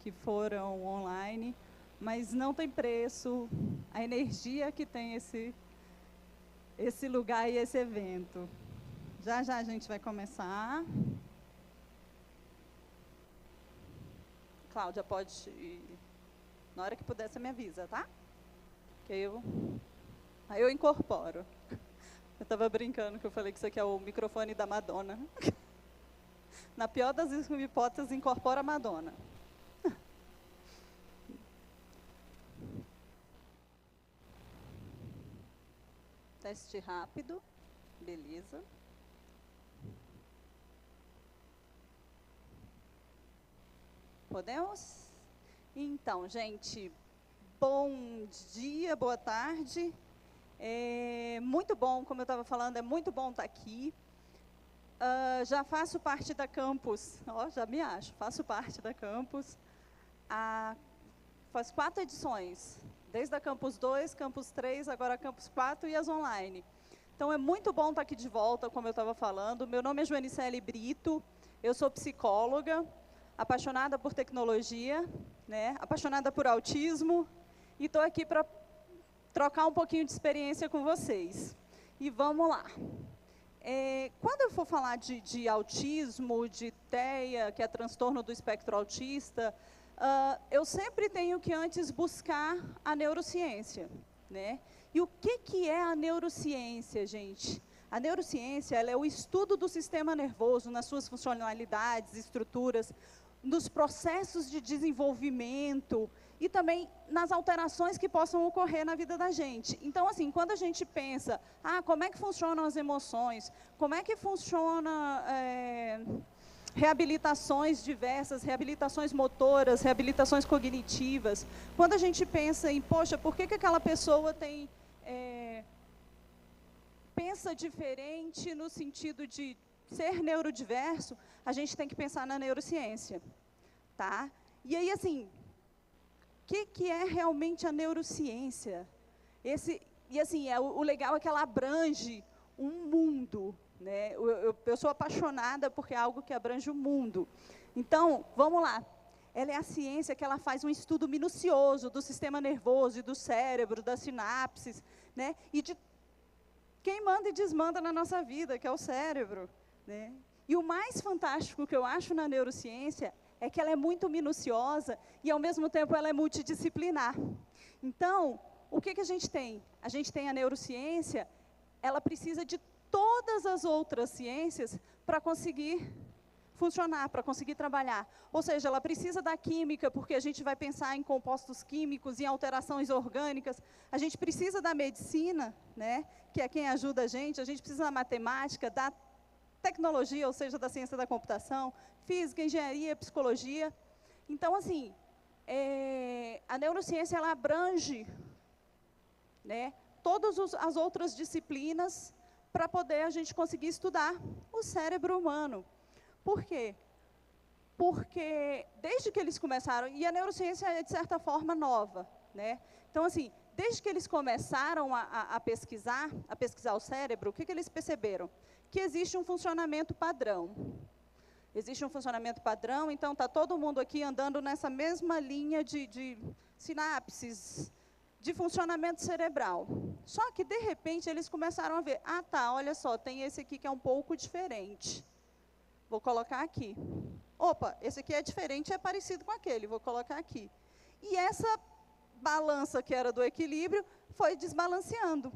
que foram online, mas não tem preço a energia que tem esse lugar e esse evento. Já já a gente vai começar. Cláudia, pode ir. Na hora que puder, você me avisa, tá? Que aí eu incorporo. Eu estava brincando que eu falei que isso aqui é o microfone da Madonna. Na pior das hipóteses, incorpora a Madonna. Teste rápido. Beleza. Podemos? Então, gente, bom dia, boa tarde. Muito bom, como eu estava falando, é muito bom estar aqui. Já faço parte da Campus, já me acho, faço parte da Campus. Faz 4 edições, desde a Campus 2, Campus 3, agora a Campus 4 e as online. Então, é muito bom estar aqui de volta, como eu estava falando. Meu nome é Joanicele Brito, eu sou psicóloga, apaixonada por tecnologia, né, apaixonada por autismo, e estou aqui para trocar um pouquinho de experiência com vocês. E vamos lá. Quando eu for falar de autismo, de TEA, que é transtorno do espectro autista, eu sempre tenho que antes buscar a neurociência, né? E o que é a neurociência, gente? A neurociência, ela é o estudo do sistema nervoso, nas suas funcionalidades, estruturas, nos processos de desenvolvimento e também nas alterações que possam ocorrer na vida da gente. Então, assim, quando a gente pensa, como é que funcionam as emoções, como é que funciona reabilitações diversas, reabilitações motoras, reabilitações cognitivas, quando a gente pensa em, poxa, por que aquela pessoa tem... pensa diferente no sentido de ser neurodiverso, a gente tem que pensar na neurociência, tá? E aí, assim, o que é realmente a neurociência? O legal é que ela abrange um mundo, né? Eu sou apaixonada porque é algo que abrange o mundo. Então, vamos lá. Ela é a ciência que ela faz um estudo minucioso do sistema nervoso e do cérebro, das sinapses, né? E de quem manda e desmanda na nossa vida, que é o cérebro, né? E o mais fantástico que eu acho na neurociência é que ela é muito minuciosa e, ao mesmo tempo, ela é multidisciplinar. Então, o que a gente tem? A gente tem a neurociência, ela precisa de todas as outras ciências para conseguir funcionar, para conseguir trabalhar. Ou seja, ela precisa da química, porque a gente vai pensar em compostos químicos, em alterações orgânicas. A gente precisa da medicina, né, que é quem ajuda a gente precisa da matemática, da tecnologia, ou seja, da ciência da computação, física, engenharia, psicologia. Então, assim, a neurociência, ela abrange, né, todas as outras disciplinas para poder a gente conseguir estudar o cérebro humano. Por quê? Porque desde que eles começaram, e a neurociência é de certa forma nova, né? Então, assim, desde que eles começaram a pesquisar o cérebro, o que eles perceberam? Que existe um funcionamento padrão. Existe um funcionamento padrão, então está todo mundo aqui andando nessa mesma linha de sinapses, de funcionamento cerebral. Só que, de repente, eles começaram a ver, olha só, tem esse aqui que é um pouco diferente. Vou colocar aqui. Opa, esse aqui é diferente, é parecido com aquele, vou colocar aqui. E essa balança que era do equilíbrio foi desbalanceando.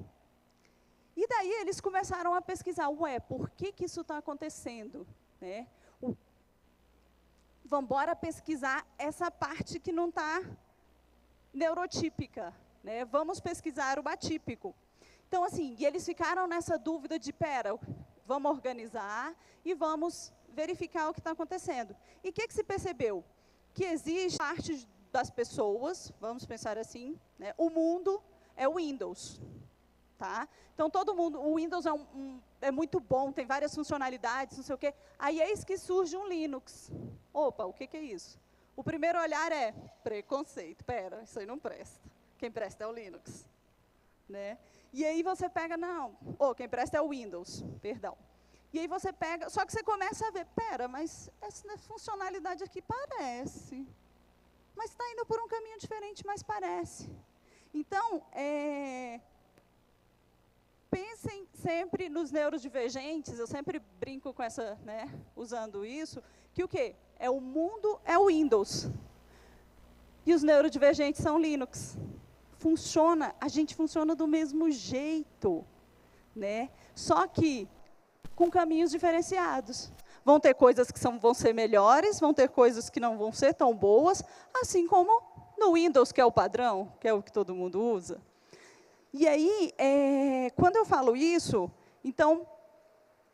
E daí eles começaram a pesquisar, por que isso está acontecendo? Né? Vamos embora pesquisar essa parte que não está neurotípica. Né? Vamos pesquisar o atípico. Então, assim, e eles ficaram nessa dúvida de, vamos organizar e vamos verificar o que está acontecendo. E o que se percebeu? Que existe parte das pessoas, vamos pensar assim, né, o mundo é o Windows. Tá? Então, todo mundo, o Windows é muito bom, tem várias funcionalidades, não sei o quê. Aí, eis que surge um Linux. Opa, o que é isso? O primeiro olhar é preconceito. Isso aí não presta. Quem presta é o Linux. Né? E aí você pega, quem presta é o Windows, perdão. E aí você pega, só que você começa a ver, mas essa funcionalidade aqui parece. indo por um caminho diferente, mas parece. Então, pensem sempre nos neurodivergentes, eu sempre brinco com essa, né, usando isso, que o quê? O mundo é o Windows. E os neurodivergentes são Linux. Funciona, a gente funciona do mesmo jeito, né? Só que com caminhos diferenciados. Vão ter coisas que vão ser melhores, vão ter coisas que não vão ser tão boas, assim como no Windows, que é o padrão, que é o que todo mundo usa. E aí, quando eu falo isso, então,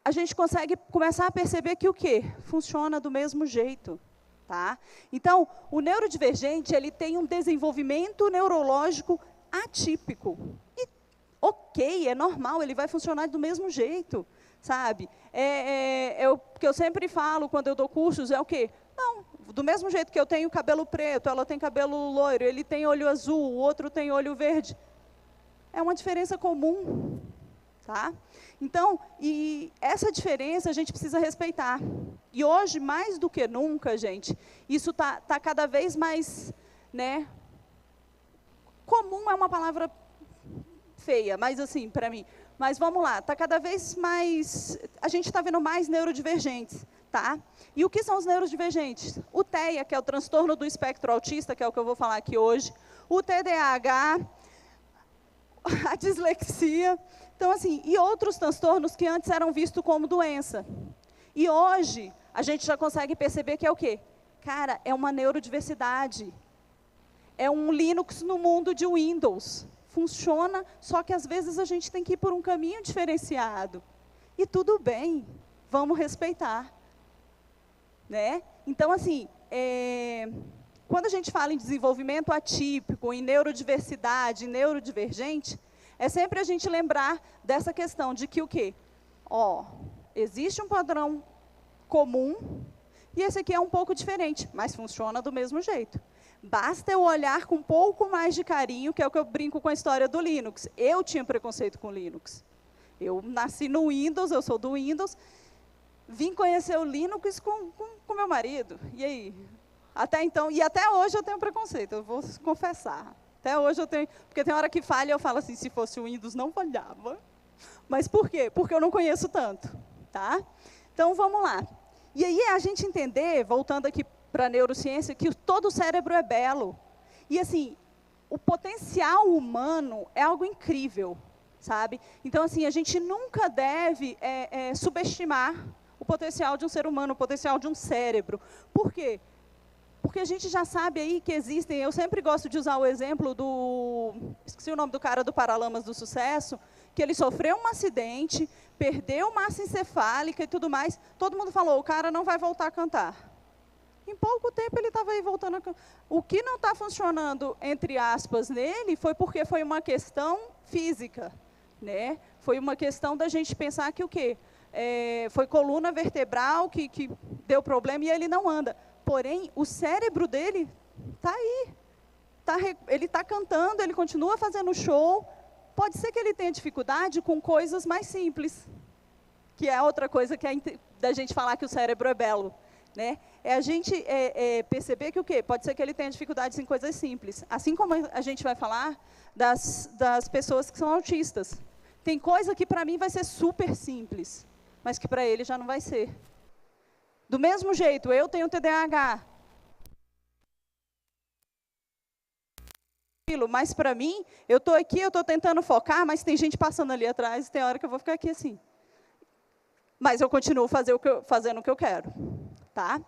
a gente consegue começar a perceber que o quê? Funciona do mesmo jeito. Tá? Então, o neurodivergente, ele tem um desenvolvimento neurológico atípico. E, ok, é normal, ele vai funcionar do mesmo jeito, sabe? O que eu sempre falo quando eu dou cursos é o quê? Não, do mesmo jeito que eu tenho cabelo preto, ela tem cabelo loiro, ele tem olho azul, o outro tem olho verde. É uma diferença comum, tá? Então, e essa diferença a gente precisa respeitar. E hoje, mais do que nunca, gente, isso está cada vez mais, né? Comum é uma palavra feia, mas assim, para mim. Mas vamos lá, está cada vez mais, a gente está vendo mais neurodivergentes, tá? E o que são os neurodivergentes? O TEA, que é o transtorno do espectro autista, que é o que eu vou falar aqui hoje, o TDAH, a dislexia, então assim, e outros transtornos que antes eram vistos como doença. E hoje, a gente já consegue perceber que é o quê? Cara, é uma neurodiversidade. É um Linux no mundo de Windows. Funciona, só que às vezes a gente tem que ir por um caminho diferenciado. E tudo bem, vamos respeitar. Né? Então, assim, quando a gente fala em desenvolvimento atípico, em neurodiversidade, em neurodivergente, é sempre a gente lembrar dessa questão de que o quê? Existe um padrão comum, e esse aqui é um pouco diferente, mas funciona do mesmo jeito. Basta eu olhar com um pouco mais de carinho, que é o que eu brinco com a história do Linux. Eu tinha preconceito com Linux. Eu nasci no Windows, eu sou do Windows, vim conhecer o Linux com meu marido. E aí? Até então, e até hoje eu tenho preconceito, eu vou confessar. Até hoje eu tenho, porque tem hora que falha, eu falo assim, se fosse o Windows não falhava. Mas por quê? Porque eu não conheço tanto, tá? Então, vamos lá. E aí, a gente entender, voltando aqui para a neurociência, que todo o cérebro é belo. E, assim, o potencial humano é algo incrível, sabe? Então, assim, a gente nunca deve subestimar o potencial de um ser humano, o potencial de um cérebro. Por quê? Porque a gente já sabe aí que existem, eu sempre gosto de usar o exemplo esqueci o nome do cara do Paralamas do Sucesso, que ele sofreu um acidente, perdeu massa encefálica e tudo mais, todo mundo falou, o cara não vai voltar a cantar. Em pouco tempo ele estava aí voltando a cantar. O que não está funcionando, entre aspas, nele, foi porque foi uma questão física, né? Foi uma questão da gente pensar que o quê? Foi coluna vertebral que deu problema e ele não anda. Porém, o cérebro dele está aí. Ele está cantando, ele continua fazendo show. Pode ser que ele tenha dificuldade com coisas mais simples. Que é outra coisa que da gente falar que o cérebro é belo. Né? É a gente perceber que o quê? Pode ser que ele tenha dificuldades em coisas simples. Assim como a gente vai falar das pessoas que são autistas. Tem coisa que para mim vai ser super simples, mas que para ele já não vai ser. Do mesmo jeito, eu tenho TDAH. Mas para mim, eu estou aqui, eu estou tentando focar, mas tem gente passando ali atrás, e tem hora que eu vou ficar aqui assim. Mas eu continuo fazendo o que eu quero. Tá?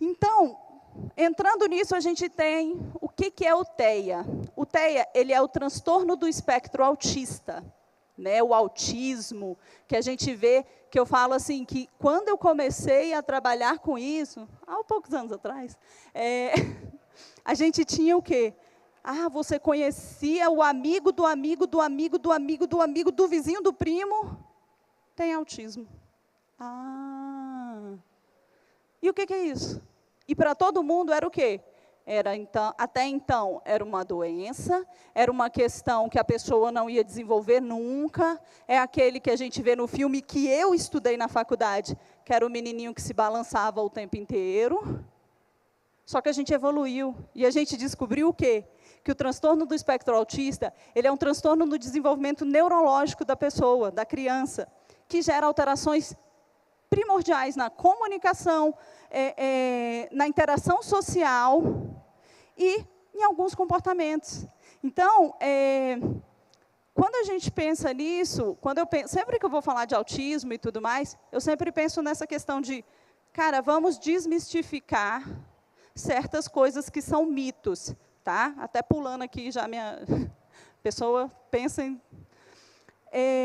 Então, entrando nisso, a gente tem o que é o TEA. O TEA, ele é o transtorno do espectro autista. Né, o autismo, que a gente vê, que eu falo assim, que quando eu comecei a trabalhar com isso, há poucos anos atrás, a gente tinha o quê? Você conhecia o amigo do amigo do amigo do amigo do amigo do vizinho do primo, tem autismo. E o que é isso? E para todo mundo era o quê? Até então, era uma doença, era uma questão que a pessoa não ia desenvolver nunca, é aquele que a gente vê no filme que eu estudei na faculdade, que era o menininho que se balançava o tempo inteiro. Só que a gente evoluiu e a gente descobriu o quê? Que o transtorno do espectro autista, ele é um transtorno no desenvolvimento neurológico da pessoa, da criança, que gera alterações primordiais na comunicação, na interação social e em alguns comportamentos. Então, quando a gente pensa nisso, sempre que eu vou falar de autismo e tudo mais, eu sempre penso nessa questão de, cara, vamos desmistificar certas coisas que são mitos, tá? Até pulando aqui, já minha pessoa pensa em...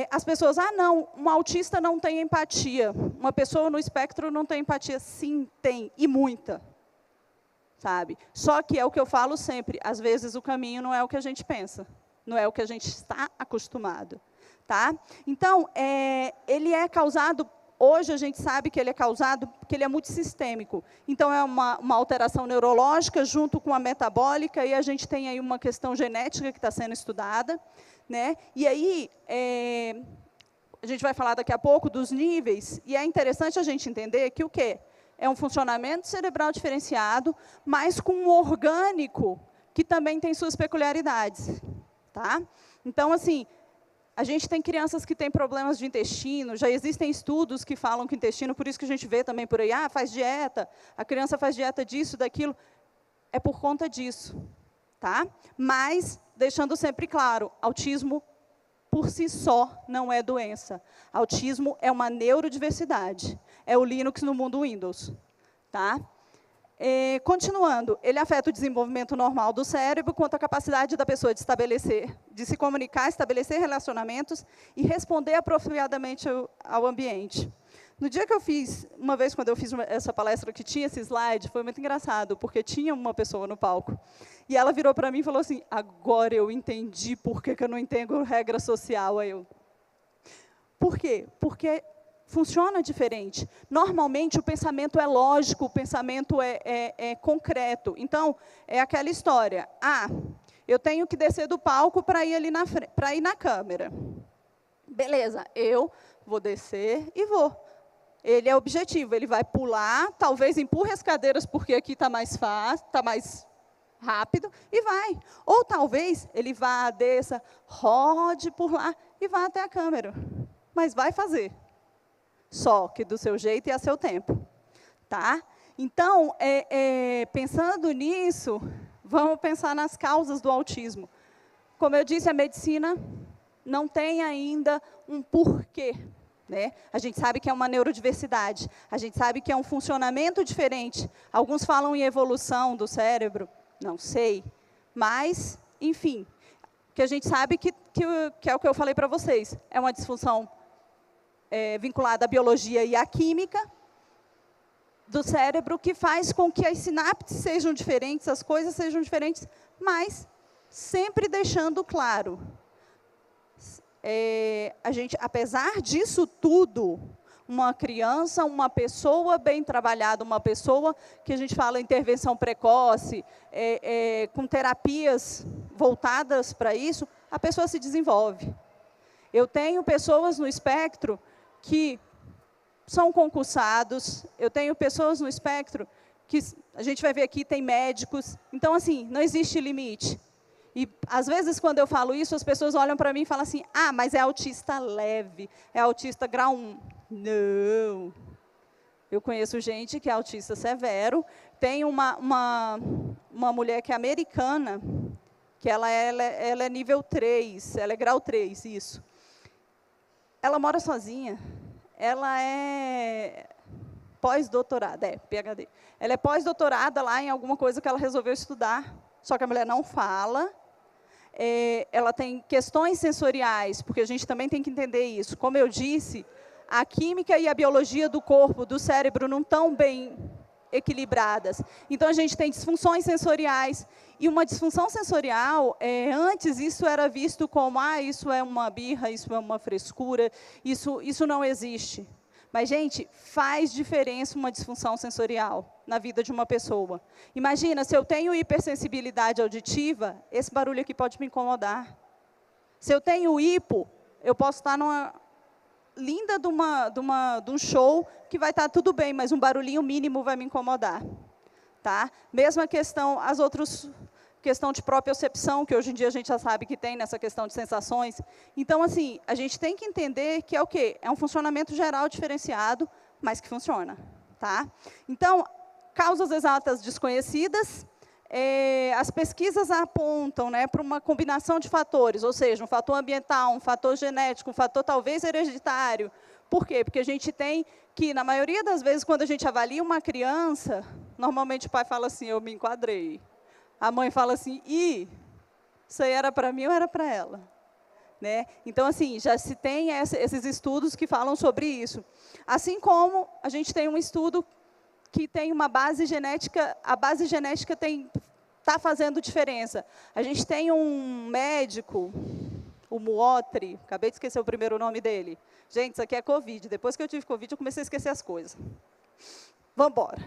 as pessoas, não, um autista não tem empatia, uma pessoa no espectro não tem empatia. Sim, tem, e muita, sabe? Só que é o que eu falo sempre, às vezes o caminho não é o que a gente pensa, não é o que a gente está acostumado, tá? Então, ele é causado... Hoje, a gente sabe que ele é causado porque ele é multissistêmico. Então, é uma alteração neurológica junto com a metabólica, e a gente tem aí uma questão genética que está sendo estudada, né? E aí, a gente vai falar daqui a pouco dos níveis, e é interessante a gente entender que o quê? É um funcionamento cerebral diferenciado, mas com um orgânico que também tem suas peculiaridades, tá? Então, assim... A gente tem crianças que têm problemas de intestino, já existem estudos que falam que o intestino, por isso que a gente vê também por aí, faz dieta, a criança faz dieta disso, daquilo, é por conta disso, tá? Mas, deixando sempre claro, autismo por si só não é doença. Autismo é uma neurodiversidade, é o Linux no mundo Windows, tá? Continuando, ele afeta o desenvolvimento normal do cérebro, quanto à capacidade da pessoa de se comunicar, estabelecer relacionamentos e responder apropriadamente ao ambiente. No dia que eu fiz, uma vez quando eu fiz essa palestra que tinha esse slide, foi muito engraçado, porque tinha uma pessoa no palco, e ela virou para mim e falou assim, agora eu entendi por que eu não entendo regra social. Aí eu, por quê? Porque... funciona diferente. Normalmente, o pensamento é lógico, o pensamento é concreto. Então, é aquela história. Eu tenho que descer do palco para ir ali para ir na câmera. Beleza, eu vou descer e vou. Ele é objetivo, ele vai pular, talvez empurre as cadeiras, porque aqui está mais fácil, está mais rápido, e vai. Ou talvez ele vá, desça, rode por lá e vá até a câmera. Mas vai fazer. Só que do seu jeito e a seu tempo, tá? Então, pensando nisso, vamos pensar nas causas do autismo. Como eu disse, a medicina não tem ainda um porquê, né? A gente sabe que é uma neurodiversidade, a gente sabe que é um funcionamento diferente. Alguns falam em evolução do cérebro, não sei, mas, enfim, que a gente sabe que é o que eu falei para vocês, é uma disfunção vinculada à biologia e à química do cérebro, que faz com que as sinapses sejam diferentes, as coisas sejam diferentes, mas sempre deixando claro, a gente, apesar disso tudo, uma criança, uma pessoa bem trabalhada, uma pessoa que a gente fala intervenção precoce, com terapias voltadas para isso, a pessoa se desenvolve. Eu tenho pessoas no espectro que são concursados, eu tenho pessoas no espectro que, a gente vai ver aqui, tem médicos. Então, assim, não existe limite. E, às vezes, quando eu falo isso, as pessoas olham para mim e falam assim, mas é autista leve, é autista grau 1. Não. Eu conheço gente que é autista severo. Tem uma mulher que é americana, que ela é nível 3, ela é grau 3, isso. Ela mora sozinha, ela é pós-doutorada, PhD. Ela é pós-doutorada lá em alguma coisa que ela resolveu estudar, só que a mulher não fala, ela tem questões sensoriais, porque a gente também tem que entender isso. Como eu disse, a química e a biologia do corpo, do cérebro, não estão bem equilibradas. Então, a gente tem disfunções sensoriais. E uma disfunção sensorial, antes isso era visto como, isso é uma birra, isso é uma frescura, isso não existe. Mas, gente, faz diferença uma disfunção sensorial na vida de uma pessoa. Imagina, se eu tenho hipersensibilidade auditiva, esse barulho aqui pode me incomodar. Se eu tenho hipo, eu posso estar numa linda de um show que vai estar tudo bem, mas um barulhinho mínimo vai me incomodar. tá? Mesma questão, as outras, questão de propriocepção, que hoje em dia a gente já sabe que tem nessa questão de sensações. Então, assim, a gente tem que entender que é o quê? É um funcionamento geral diferenciado, mas que funciona, tá? Então, causas exatas desconhecidas, as pesquisas apontam, né, para uma combinação de fatores, ou seja, um fator ambiental, um fator genético, um fator talvez hereditário. Por quê? Porque a gente tem que, na maioria das vezes, quando a gente avalia uma criança, normalmente o pai fala assim, eu me enquadrei. A mãe fala assim, isso aí era para mim ou era para ela? Né? Então, assim, já se tem esses estudos que falam sobre isso. Assim como a gente tem um estudo que tem uma base genética, a base genética está fazendo diferença. A gente tem um médico, o Muotri, acabei de esquecer o primeiro nome dele. Gente, isso aqui é Covid. Depois que eu tive Covid, eu comecei a esquecer as coisas. Vamos embora.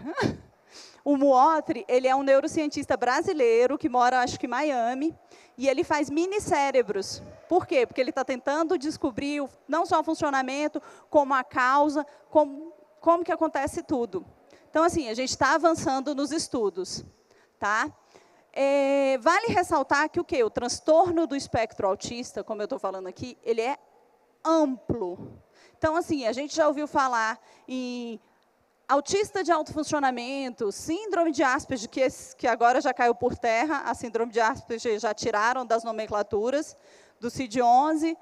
O Muotri, ele é um neurocientista brasileiro que mora, acho que em Miami, e ele faz minicérebros. Por quê? Porque ele está tentando descobrir não só o funcionamento, como a causa, como que acontece tudo. Então, assim, a gente está avançando nos estudos, tá? Vale ressaltar que o quê? O transtorno do espectro autista, como eu estou falando aqui, ele é amplo. Então, assim, a gente já ouviu falar em autista de alto funcionamento, síndrome de Asperger, que agora já caiu por terra, a síndrome de Asperger já tiraram das nomenclaturas do CID-11,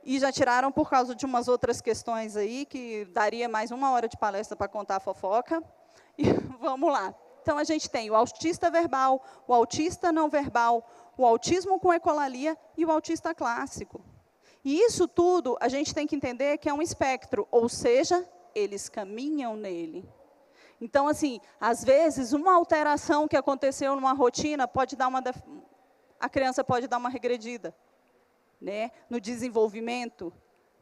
e já tiraram por causa de umas outras questões aí, que daria mais 1 hora de palestra para contar a fofoca. E vamos lá. Então, a gente tem o autista verbal, o autista não verbal, o autismo com ecolalia e o autista clássico. E isso tudo, a gente tem que entender que é um espectro, ou seja, eles caminham nele. Então, assim, às vezes, uma alteração que aconteceu numa rotina pode dar a criança pode dar uma regredida, né, no desenvolvimento,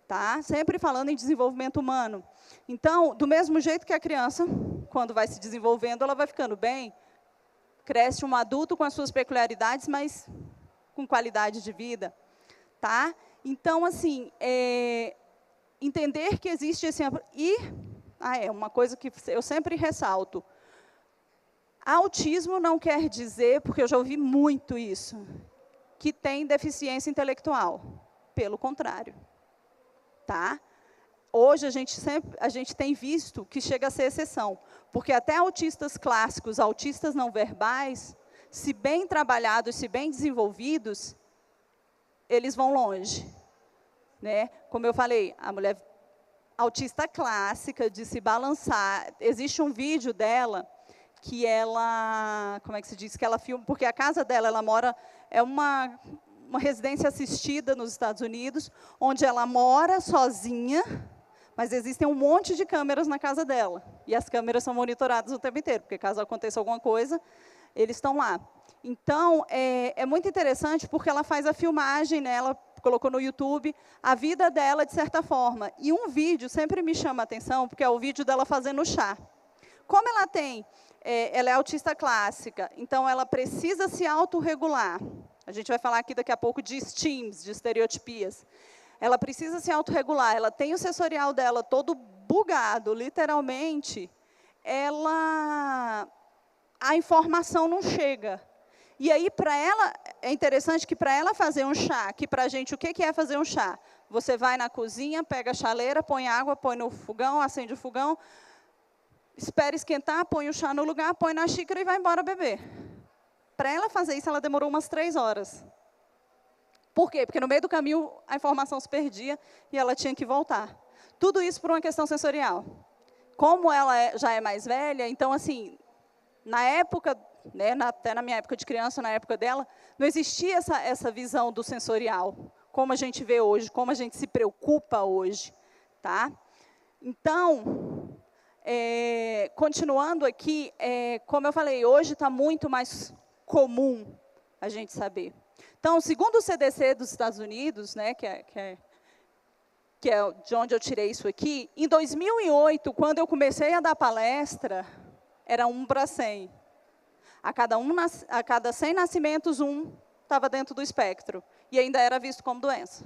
tá? Sempre falando em desenvolvimento humano. Então, do mesmo jeito que a criança, quando vai se desenvolvendo, ela vai ficando bem, cresce um adulto com as suas peculiaridades, mas com qualidade de vida, tá? Então, assim, entender que existe esse... uma coisa que eu sempre ressalto. Autismo não quer dizer, porque eu já ouvi muito isso, que tem deficiência intelectual. Pelo contrário. Tá? Hoje, a gente tem visto que chega a ser exceção, porque até autistas clássicos, autistas não verbais, se bem trabalhados, se bem desenvolvidos, eles vão longe. Né? Como eu falei, a mulher autista clássica, de se balançar, existe um vídeo dela que ela, como é que se diz, que ela filma, porque a casa dela, ela mora, é uma residência assistida nos Estados Unidos, onde ela mora sozinha, mas existem um monte de câmeras na casa dela, e as câmeras são monitoradas o tempo inteiro, porque caso aconteça alguma coisa, eles estão lá. Então, é muito interessante, porque ela faz a filmagem, né, ela colocou no YouTube, a vida dela, de certa forma. E um vídeo sempre me chama a atenção, porque é o vídeo dela fazendo chá. Como ela ela é autista clássica, então ela precisa se autorregular. A gente vai falar aqui daqui a pouco de STEAMs, de estereotipias. Ela precisa se autorregular, ela tem o sensorial dela todo bugado, literalmente, a informação não chega. E aí, para ela, é interessante que para ela fazer um chá, que para a gente, o que é fazer um chá? Você vai na cozinha, pega a chaleira, põe água, põe no fogão, acende o fogão, espera esquentar, põe o chá no lugar, põe na xícara e vai embora beber. Para ela fazer isso, ela demorou umas 3 horas. Por quê? Porque no meio do caminho a informação se perdia e ela tinha que voltar. Tudo isso por uma questão sensorial. Como ela já é mais velha, então, assim, na época, né, até na minha época de criança, na época dela, não existia essa visão do sensorial, como a gente vê hoje, como a gente se preocupa hoje. Tá? Então, continuando aqui, como eu falei, hoje está muito mais comum a gente saber. Então, segundo o CDC dos Estados Unidos, né, que é de onde eu tirei isso aqui, em 2008, quando eu comecei a dar palestra, era 1 para 100. A cada 100 nascimentos, 1 estava dentro do espectro, e ainda era visto como doença.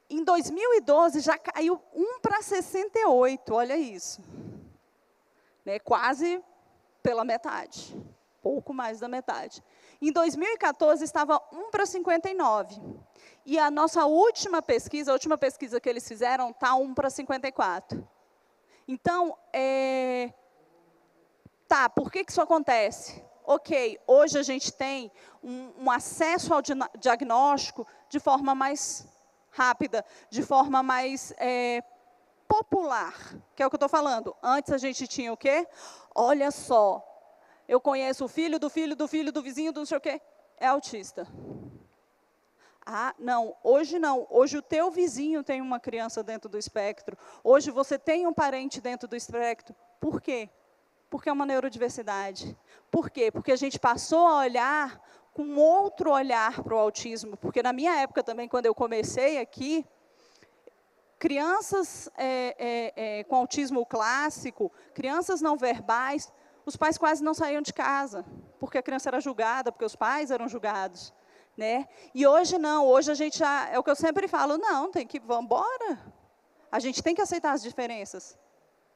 Em 2012, já caiu 1 para 68, olha isso. Né, quase pela metade, pouco mais da metade. Em 2014, estava 1:59. E a nossa última pesquisa, a última pesquisa que eles fizeram, está 1:54. Então, por que isso acontece? Ok, hoje a gente tem um acesso ao diagnóstico de forma mais rápida, de forma mais popular, que é o que eu estou falando. Antes a gente tinha o quê? Olha só, eu conheço o filho do filho do filho do vizinho do não sei o quê, é autista. Ah, não, hoje o teu vizinho tem uma criança dentro do espectro, hoje você tem um parente dentro do espectro. Por quê? Porque é uma neurodiversidade. Por quê? Porque a gente passou a olhar com outro olhar para o autismo, porque na minha época também, quando eu comecei aqui, crianças com autismo clássico, crianças não verbais, os pais quase não saíam de casa, porque a criança era julgada, porque os pais eram julgados. Né? E hoje não, hoje a gente já, é o que eu sempre falo, não, vamos embora. A gente tem que aceitar as diferenças.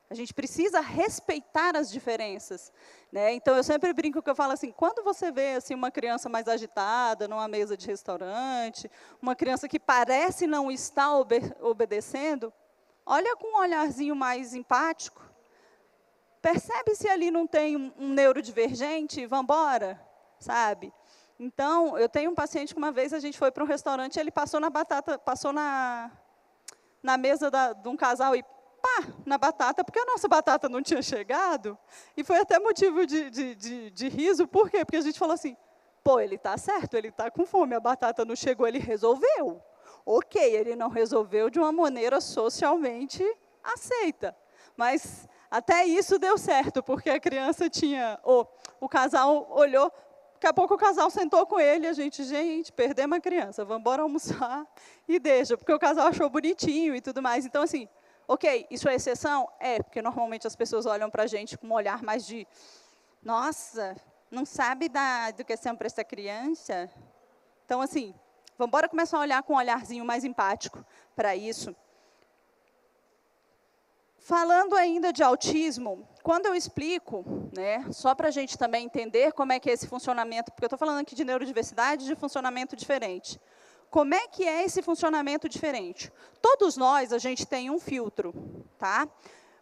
A gente precisa respeitar as diferenças. Né? Então, eu sempre brinco que eu falo assim, quando você vê assim, uma criança mais agitada, numa mesa de restaurante, uma criança que parece não estar obedecendo, olha com um olharzinho mais empático, percebe se ali não tem um neurodivergente e vamos embora, sabe? Então, eu tenho um paciente que uma vez a gente foi para um restaurante, ele passou na mesa de um casal e na batata, porque a nossa batata não tinha chegado, e foi até motivo de riso. Por quê? Porque a gente falou assim, ele está certo, ele está com fome, a batata não chegou, ele resolveu. Ok, ele não resolveu de uma maneira socialmente aceita, mas até isso deu certo, porque a criança tinha, o casal olhou, daqui a pouco o casal sentou com ele, a gente, perdemos a criança, vamos embora almoçar e deixa, porque o casal achou bonitinho e tudo mais. Então, assim, ok, isso é exceção? É, porque normalmente as pessoas olham para a gente com um olhar mais de, nossa, não sabe dar educação para essa criança? Então, assim, vamos embora começar a olhar com um olharzinho mais empático para isso. Falando ainda de autismo, quando eu explico, né, só para a gente também entender como é que é esse funcionamento, porque eu estou falando aqui de neurodiversidade, de funcionamento diferente. Como é que é esse funcionamento diferente? Todos nós, a gente tem um filtro, tá?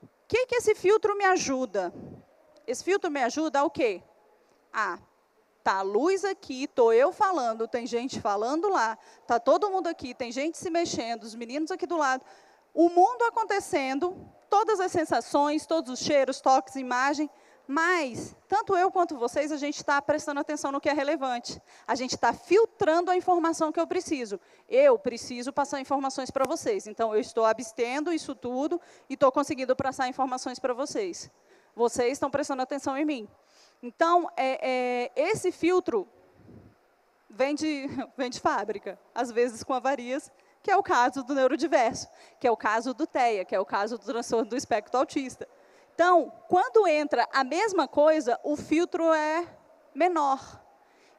O que esse filtro me ajuda? Esse filtro me ajuda a o quê? Tá a luz aqui, estou eu falando, tem gente falando lá, está todo mundo aqui, tem gente se mexendo, os meninos aqui do lado, o mundo acontecendo, todas as sensações, todos os cheiros, toques, imagem, mas, tanto eu quanto vocês, a gente está prestando atenção no que é relevante. A gente está filtrando a informação que eu preciso. Eu preciso passar informações para vocês. Então, eu estou abstendo isso tudo e estou conseguindo passar informações para vocês. Vocês estão prestando atenção em mim. Então, esse filtro vem de fábrica, às vezes com avarias, que é o caso do neurodiverso, que é o caso do TEA, que é o caso do transtorno do espectro autista. Então, quando entra a mesma coisa, o filtro é menor.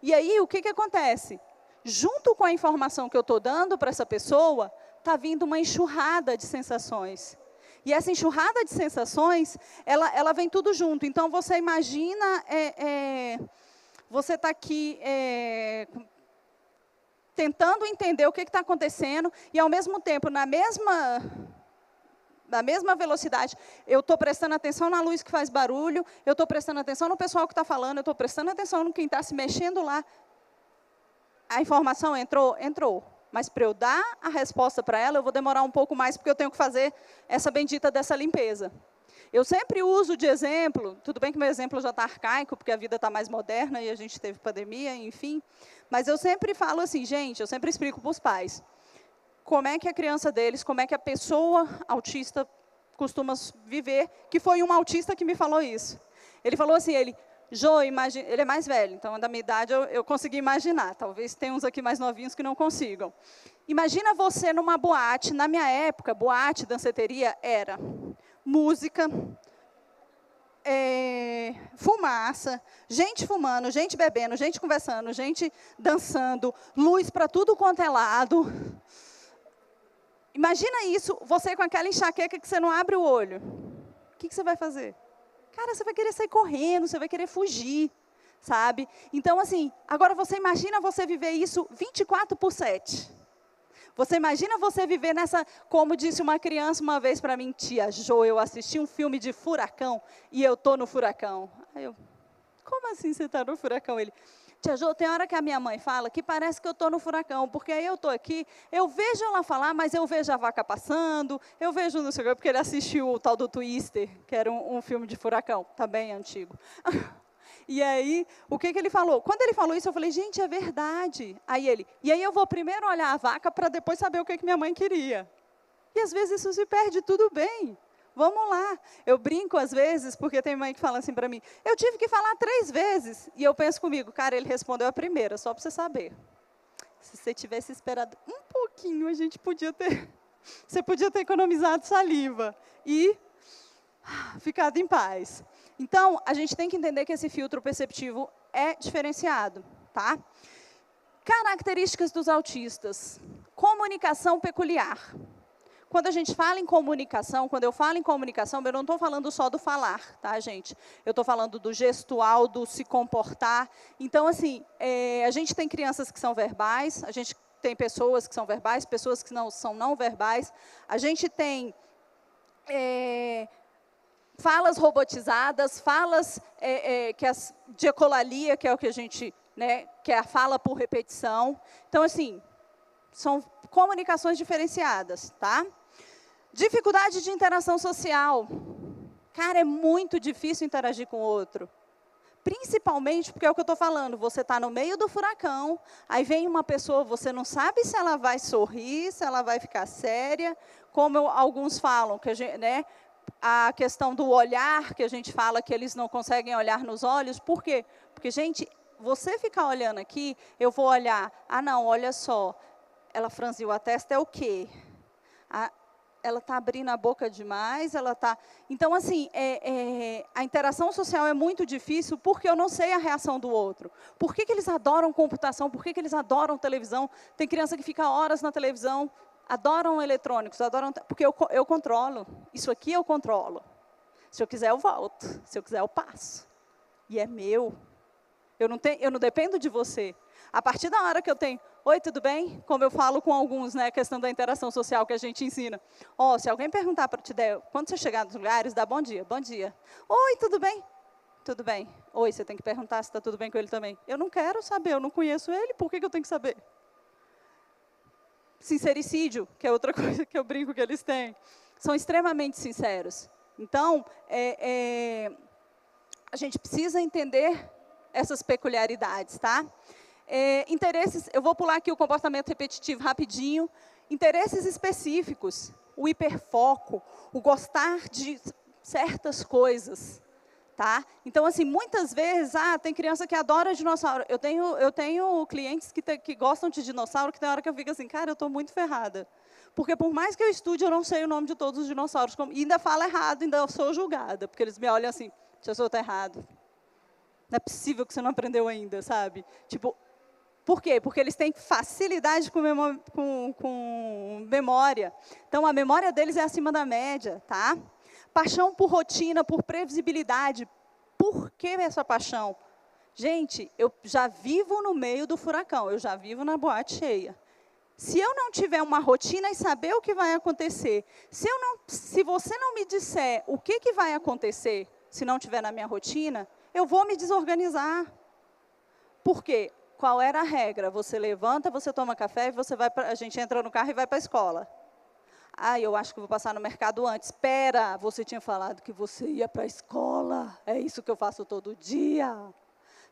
E aí, o que acontece? Junto com a informação que eu estou dando para essa pessoa, está vindo uma enxurrada de sensações. E essa enxurrada de sensações, ela vem tudo junto. Então, você imagina, você está aqui tentando entender o que está acontecendo, e, ao mesmo tempo, na mesma velocidade, eu estou prestando atenção na luz que faz barulho, eu estou prestando atenção no pessoal que está falando, eu estou prestando atenção no quem está se mexendo lá. A informação entrou? Entrou. Mas para eu dar a resposta para ela, eu vou demorar um pouco mais, porque eu tenho que fazer essa bendita dessa limpeza. Eu sempre uso de exemplo, tudo bem que meu exemplo já está arcaico, porque a vida está mais moderna e a gente teve pandemia, enfim, mas eu sempre falo assim, gente, eu sempre explico para os pais, como é que a criança deles, como é que a pessoa autista costuma viver, que foi um autista que me falou isso. Ele falou assim, Jô, imagina, ele é mais velho, então da minha idade eu consegui imaginar, talvez tenha uns aqui mais novinhos que não consigam. Imagina você numa boate, na minha época, boate, danceteria, era música, fumaça, gente fumando, gente bebendo, gente conversando, gente dançando, luz para tudo quanto é lado. Imagina isso, você com aquela enxaqueca que você não abre o olho. O que você vai fazer? cara, você vai querer sair correndo, você vai querer fugir, sabe? Então, assim, agora você imagina você viver isso 24/7. Você imagina você viver nessa, como disse uma criança uma vez para mim, tia Jo, eu assisti um filme de furacão e eu estou no furacão. Aí eu, como assim você está no furacão? Ele, tia Jo, tem hora que a minha mãe fala que parece que eu estou no furacão, porque aí eu estou aqui, eu vejo ela falar, mas eu vejo a vaca passando, eu vejo não sei o que, porque ele assistiu o tal do Twister, que era um filme de furacão, também antigo. E aí, o que ele falou? Quando ele falou isso, eu falei, gente, é verdade. Aí ele, e aí eu vou primeiro olhar a vaca para depois saber o que minha mãe queria. E às vezes isso se perde, tudo bem. Vamos lá. Eu brinco às vezes, porque tem mãe que fala assim para mim, eu tive que falar 3 vezes. E eu penso comigo, cara, ele respondeu a primeira, só para você saber. Se você tivesse esperado um pouquinho, a gente podia ter, você podia ter economizado saliva e ficado em paz. Então, a gente tem que entender que esse filtro perceptivo é diferenciado, tá? Características dos autistas. Comunicação peculiar. Quando a gente fala em comunicação, quando eu falo em comunicação, eu não estou falando só do falar, tá, gente? Eu estou falando do gestual, do se comportar. Então, assim, a gente tem crianças que são verbais, a gente tem pessoas que são verbais, pessoas que não são não verbais. A gente tem falas robotizadas, falas de ecolalia, que é o que a gente, né, que é a fala por repetição. Então, assim, são comunicações diferenciadas, tá? Dificuldade de interação social. Cara, é muito difícil interagir com o outro. Principalmente porque é o que eu estou falando, você está no meio do furacão, aí vem uma pessoa, você não sabe se ela vai sorrir, se ela vai ficar séria, como alguns falam, que a gente, né, a questão do olhar, que a gente fala que eles não conseguem olhar nos olhos. Por quê? Porque, gente, você ficar olhando aqui, eu vou olhar, não, olha só, ela franziu a testa, é o quê? Ela está abrindo a boca demais, ela está... Então, assim, a interação social é muito difícil porque eu não sei a reação do outro. Por que eles adoram computação? Por que eles adoram televisão? Tem criança que fica horas na televisão, adoram eletrônicos, porque eu controlo. Isso aqui eu controlo. Se eu quiser, eu volto. Se eu quiser, eu passo. E é meu. Eu não dependo de você. A partir da hora que eu tenho, oi, tudo bem? Como eu falo com alguns, né, a questão da interação social que a gente ensina. Se alguém perguntar para te der, quando você chegar nos lugares, dá bom dia. Bom dia. Oi, tudo bem? Tudo bem. Oi, você tem que perguntar se está tudo bem com ele também. Eu não quero saber, eu não conheço ele, por que eu tenho que saber? Sincericídio, que é outra coisa que eu brinco que eles têm. São extremamente sinceros. Então, a gente precisa entender essas peculiaridades, tá? Interesses, eu vou pular aqui o comportamento repetitivo rapidinho. Interesses específicos, o hiperfoco, o gostar de certas coisas, tá? Então, assim, muitas vezes, tem criança que adora dinossauro. Eu tenho clientes que gostam de dinossauro, que tem hora que eu fico assim, cara, eu estou muito ferrada. Porque por mais que eu estude, eu não sei o nome de todos os dinossauros. E ainda falo errado, ainda sou julgada, porque eles me olham assim, tia Jo, está errado. Não é possível que você não aprendeu ainda, sabe? Tipo, por quê? Porque eles têm facilidade com memória. Então, a memória deles é acima da média, tá? Paixão por rotina, por previsibilidade. Por que essa paixão? Gente, eu já vivo no meio do furacão, eu já vivo na boate cheia. Se eu não tiver uma rotina e saber o que vai acontecer, se você não me disser o que vai acontecer, se não tiver na minha rotina, eu vou me desorganizar. Por quê? Qual era a regra? Você levanta, você toma café, a gente entra no carro e vai para a escola. Eu acho que vou passar no mercado antes. Espera, você tinha falado que você ia para a escola. É isso que eu faço todo dia.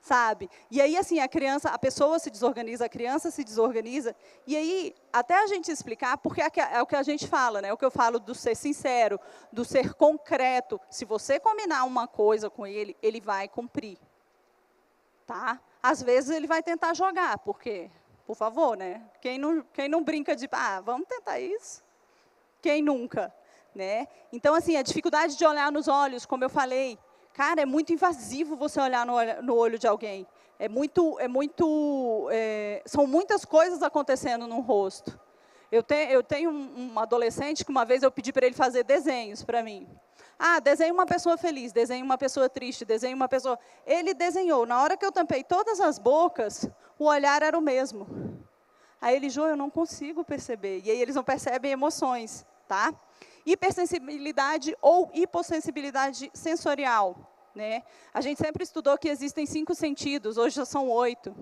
Sabe? E aí, assim, a pessoa se desorganiza, a criança se desorganiza. E aí, até a gente explicar, porque é o que a gente fala, né? É o que eu falo do ser sincero, do ser concreto. Se você combinar uma coisa com ele, ele vai cumprir. Tá? Às vezes, ele vai tentar jogar, porque, por favor, né? Quem não brinca de, vamos tentar isso? Quem nunca? Né? Então, assim, a dificuldade de olhar nos olhos, como eu falei, cara, é muito invasivo você olhar no olho de alguém. São muitas coisas acontecendo no rosto. Eu tenho um adolescente que uma vez eu pedi para ele fazer desenhos para mim. Ah, desenhe uma pessoa feliz, desenhe uma pessoa triste, desenhe uma pessoa... Ele desenhou. Na hora que eu tampei todas as bocas, o olhar era o mesmo. Aí ele, Jô, eu não consigo perceber. E aí eles não percebem emoções, tá? Hipersensibilidade ou hipossensibilidade sensorial, né? A gente sempre estudou que existem 5 sentidos, hoje já são 8.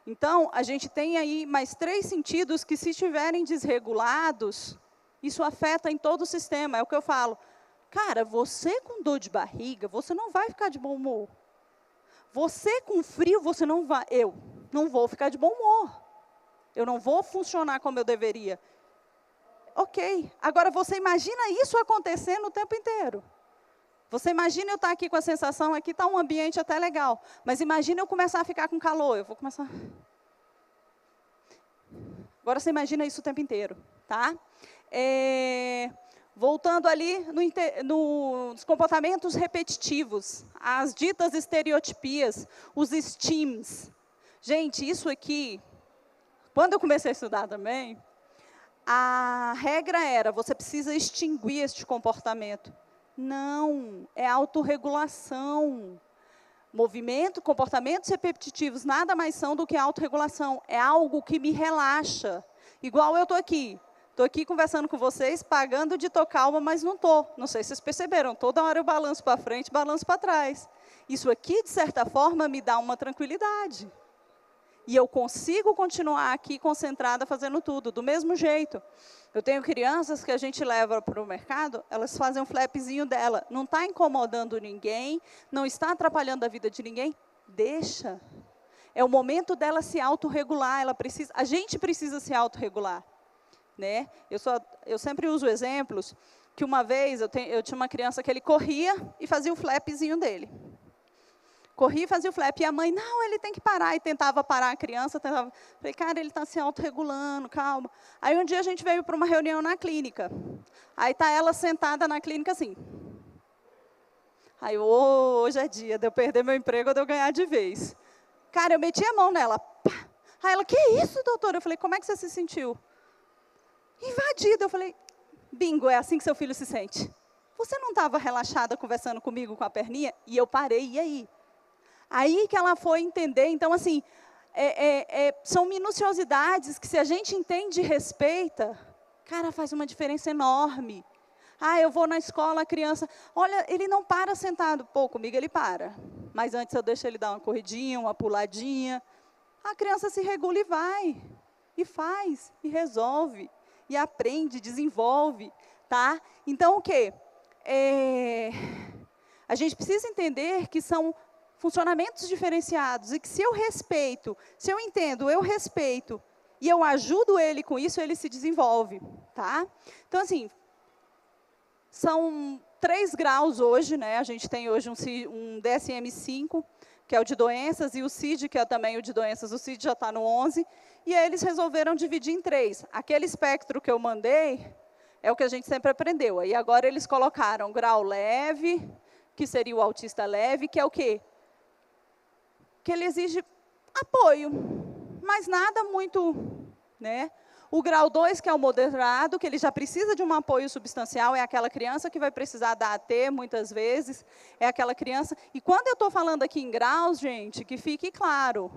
Então, a gente tem aí mais 3 sentidos que, se estiverem desregulados, isso afeta em todo o sistema. É o que eu falo. Cara, você com dor de barriga, você não vai ficar de bom humor. Você com frio, você não vai... Eu não vou ficar de bom humor. Eu não vou funcionar como eu deveria. Ok. Agora, você imagina isso acontecendo o tempo inteiro. Você imagina eu estar aqui com a sensação, aqui está um ambiente até legal. Mas imagina eu começar a ficar com calor. Eu vou começar... Agora, você imagina isso o tempo inteiro, tá? Voltando ali nos comportamentos repetitivos, as ditas estereotipias, os STEAMs. Gente, isso aqui, quando eu comecei a estudar também, a regra era, você precisa extinguir este comportamento. Não, é autorregulação. Movimento, comportamentos repetitivos nada mais são do que autorregulação. É algo que me relaxa. Igual eu estou aqui. Estou aqui conversando com vocês, pagando de tô calma, mas não estou. Não sei se vocês perceberam, toda hora eu balanço para frente, balanço para trás. Isso aqui, de certa forma, me dá uma tranquilidade. E eu consigo continuar aqui concentrada fazendo tudo, do mesmo jeito. Eu tenho crianças que a gente leva para o mercado, elas fazem um flapzinho dela. Não está incomodando ninguém, não está atrapalhando a vida de ninguém, deixa. É o momento dela se autorregular, a gente precisa se autorregular. Né? Eu sempre uso exemplos, que uma vez eu tinha uma criança que ele corria e fazia o flapzinho dele. Corria e fazia o flap, e a mãe, não, ele tem que parar, e tentava parar a criança, tentava... Falei, cara, ele está se autorregulando, calma. Aí um dia a gente veio para uma reunião na clínica, aí está ela sentada na clínica assim. Aí, hoje é dia de eu perder meu emprego ou de eu ganhar de vez. Cara, eu meti a mão nela, pá. Aí ela, que isso, doutora? Eu falei, como é que você se sentiu? Invadida. Eu falei, bingo, é assim que seu filho se sente. Você não estava relaxada conversando comigo com a perninha? E eu parei, e aí? Aí que ela foi entender. Então, assim, são minuciosidades que, se a gente entende e respeita, cara, faz uma diferença enorme. Ah, eu vou na escola, a criança... Olha, ele não para sentado. Pô, comigo ele para. Mas antes eu deixo ele dar uma corridinha, uma puladinha. A criança se regula e vai. E faz, e resolve. E aprende, desenvolve, tá? Então, o quê? A gente precisa entender que são funcionamentos diferenciados e que, se eu respeito, se eu entendo, eu respeito e eu ajudo ele com isso, ele se desenvolve, tá? Então, assim, são 3 graus hoje, né? A gente tem hoje um DSM-5, que é o de doenças, e o CID, que é também o de doenças. O CID já está no 11, e aí eles resolveram dividir em 3. Aquele espectro que eu mandei é o que a gente sempre aprendeu. Aí agora eles colocaram grau leve, que seria o autista leve, que é o quê? Que ele exige apoio, mas nada muito, né? O grau 2, que é o moderado, que ele já precisa de um apoio substancial, é aquela criança que vai precisar da AT, muitas vezes, é aquela criança... E quando eu estou falando aqui em graus, gente, que fique claro,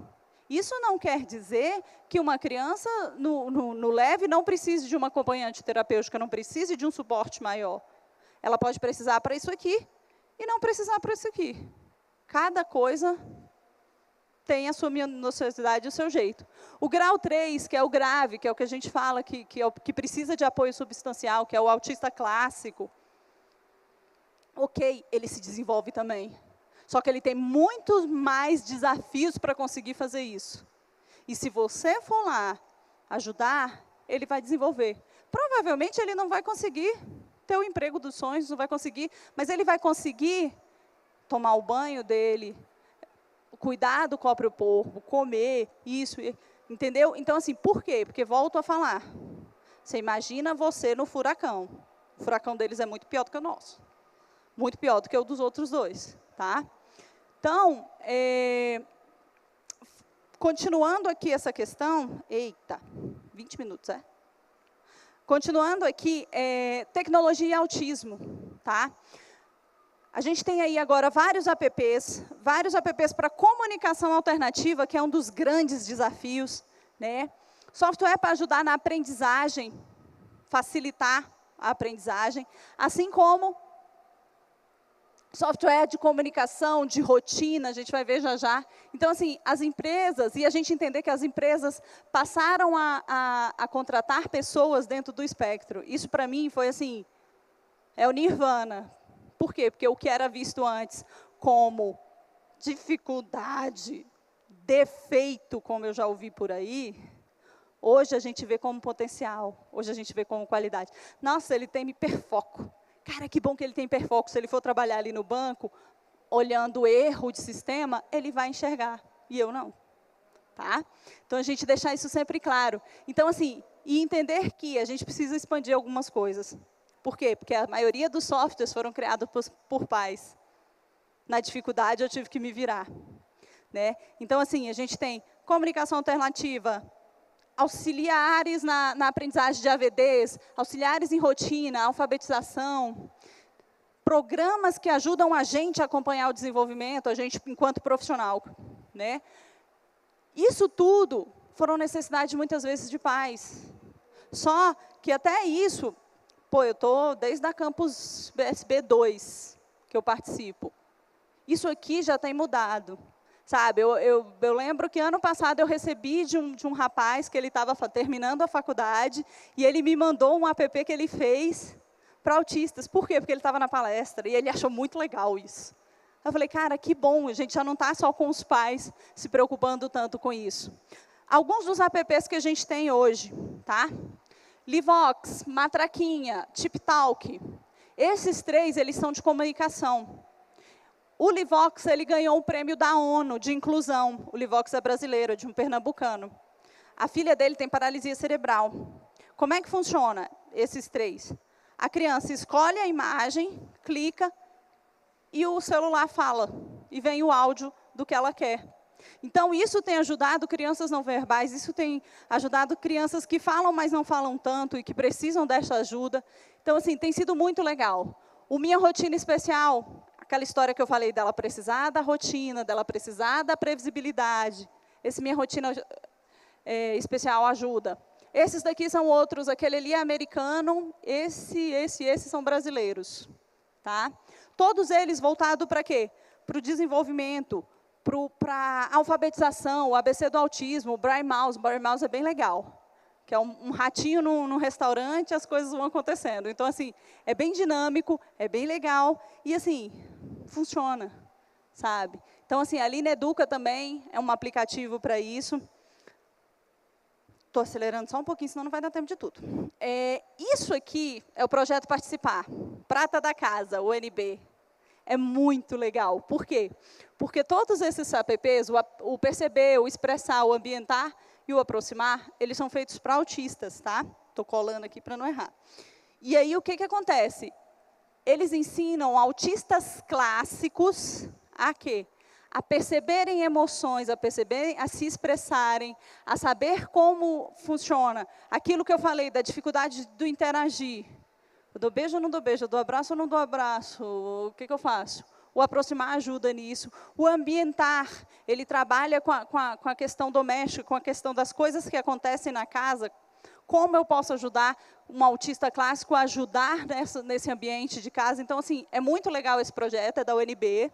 isso não quer dizer que uma criança no leve não precise de uma acompanhante terapêutica, não precise de um suporte maior. Ela pode precisar para isso aqui e não precisar para isso aqui. Cada coisa tem a sua minuciosidade e o seu jeito. O grau 3, que é o grave, que é o que a gente fala, que precisa de apoio substancial, que é o autista clássico, ok, ele se desenvolve também. Só que ele tem muitos mais desafios para conseguir fazer isso. E se você for lá ajudar, ele vai desenvolver. Provavelmente ele não vai conseguir ter o emprego dos sonhos, não vai conseguir, mas ele vai conseguir tomar o banho dele, cuidar do próprio corpo, comer, isso, entendeu? Então, assim, por quê? Porque, volto a falar, você imagina você no furacão. O furacão deles é muito pior do que o nosso. Muito pior do que o dos outros 2, tá? Então, continuando aqui essa questão... Eita, 20 minutos, é? Continuando aqui, tecnologia e autismo, tá? A gente tem aí agora vários apps para comunicação alternativa, que é um dos grandes desafios, né? Software para ajudar na aprendizagem, facilitar a aprendizagem, assim como software de comunicação, de rotina, a gente vai ver já já. Então, assim, as empresas, e a gente entender que as empresas passaram a contratar pessoas dentro do espectro. Isso, para mim, foi assim, é o nirvana. Por quê? Porque o que era visto antes como dificuldade, defeito, como eu já ouvi por aí, hoje a gente vê como potencial, hoje a gente vê como qualidade. Nossa, ele tem hiperfoco. Cara, que bom que ele tem hiperfoco. Se ele for trabalhar ali no banco, olhando erro de sistema, ele vai enxergar, e eu não. Tá? Então, a gente deixar isso sempre claro. Então, assim, e entender que a gente precisa expandir algumas coisas. Por quê? Porque a maioria dos softwares foram criados por pais. Na dificuldade, eu tive que me virar. Né? Então, assim, a gente tem comunicação alternativa, auxiliares na aprendizagem de AVDs, auxiliares em rotina, alfabetização, programas que ajudam a gente a acompanhar o desenvolvimento, a gente enquanto profissional. Né? Isso tudo foram necessidades, muitas vezes, de pais. Só que até isso, pô, eu estou desde a Campus BSB 2 que eu participo. Isso aqui já tem mudado. Sabe, eu lembro que ano passado eu recebi de um rapaz que ele estava terminando a faculdade e ele me mandou um app que ele fez para autistas. Por quê? Porque ele estava na palestra e ele achou muito legal isso. Eu falei, cara, que bom, a gente já não está só com os pais se preocupando tanto com isso. Alguns dos apps que a gente tem hoje, tá? Livox, Matraquinha, TipTalk. Esses três, eles são de comunicação. O Livox, ele ganhou um prêmio da ONU de inclusão. O Livox é brasileiro, de um pernambucano. A filha dele tem paralisia cerebral. Como é que funciona esses três? A criança escolhe a imagem, clica, e o celular fala. E vem o áudio do que ela quer. Então, isso tem ajudado crianças não verbais, isso tem ajudado crianças que falam, mas não falam tanto, e que precisam dessa ajuda. Então, assim, tem sido muito legal. O Minha Rotina Especial, aquela história que eu falei dela precisar da rotina, dela precisar da previsibilidade. Esse Minha Rotina Especial ajuda. Esses daqui são outros, aquele ali é americano, esses são brasileiros. Tá? Todos eles voltados para quê? Para o desenvolvimento, para a alfabetização, o ABC do autismo, o Braille Mouse. O Braille Mouse é bem legal. Que é um ratinho num restaurante, as coisas vão acontecendo. Então, assim, é bem dinâmico, é bem legal, e, assim, funciona, sabe? Então, assim, a Line Educa também é um aplicativo para isso. Estou acelerando só um pouquinho, senão não vai dar tempo de tudo. Isso aqui é o projeto Participar, Prata da Casa, o NB. É muito legal. Por quê? Porque todos esses apps, o Perceber, o Expressar, o Ambientar e o Aproximar, eles são feitos para autistas, tá? Estou colando aqui para não errar. E aí, o que acontece? Eles ensinam autistas clássicos a quê? A perceberem emoções, a se expressarem, a saber como funciona. Aquilo que eu falei, da dificuldade do interagir. Eu dou beijo ou não dou beijo? Eu dou abraço ou não dou abraço? O que eu faço? O aproximar ajuda nisso. O ambientar, ele trabalha com a questão doméstica, com a questão das coisas que acontecem na casa. Como eu posso ajudar um autista clássico a ajudar nesse ambiente de casa? Então, assim, é muito legal esse projeto, é da UNB,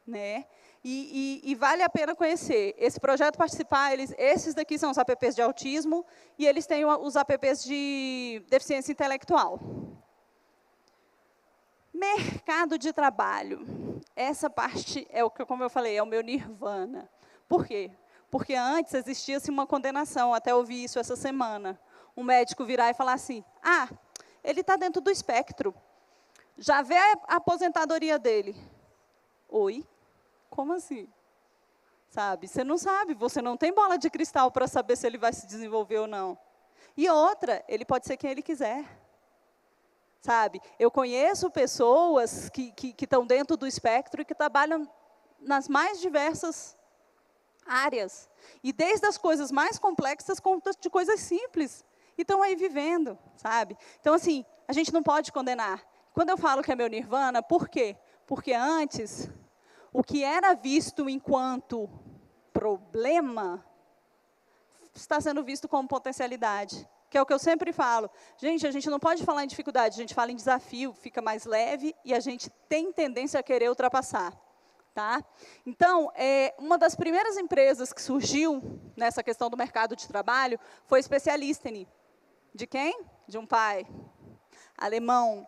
né? E vale a pena conhecer. Esse projeto Participar, esses daqui são os apps de autismo, e eles têm os apps de deficiência intelectual. Mercado de trabalho. Essa parte é o que, como eu falei, é o meu nirvana. Por quê? Porque antes existia-se uma condenação, até ouvi isso essa semana. Um médico virar e falar assim, ele está dentro do espectro. Já vê a aposentadoria dele. Oi? Como assim? Sabe? Você não sabe, você não tem bola de cristal para saber se ele vai se desenvolver ou não. E outra, ele pode ser quem ele quiser. Sabe? Eu conheço pessoas que estão dentro do espectro e que trabalham nas mais diversas áreas. E desde as coisas mais complexas, como de coisas simples. E estão aí vivendo, sabe? Então, assim, a gente não pode condenar. Quando eu falo que é meu nirvana, por quê? Porque antes, o que era visto enquanto problema, está sendo visto como potencialidade. Que é o que eu sempre falo. Gente, a gente não pode falar em dificuldade, a gente fala em desafio, fica mais leve e a gente tem tendência a querer ultrapassar. Tá? Então, uma das primeiras empresas que surgiu nessa questão do mercado de trabalho foi a Specialisten. De quem? De um pai alemão,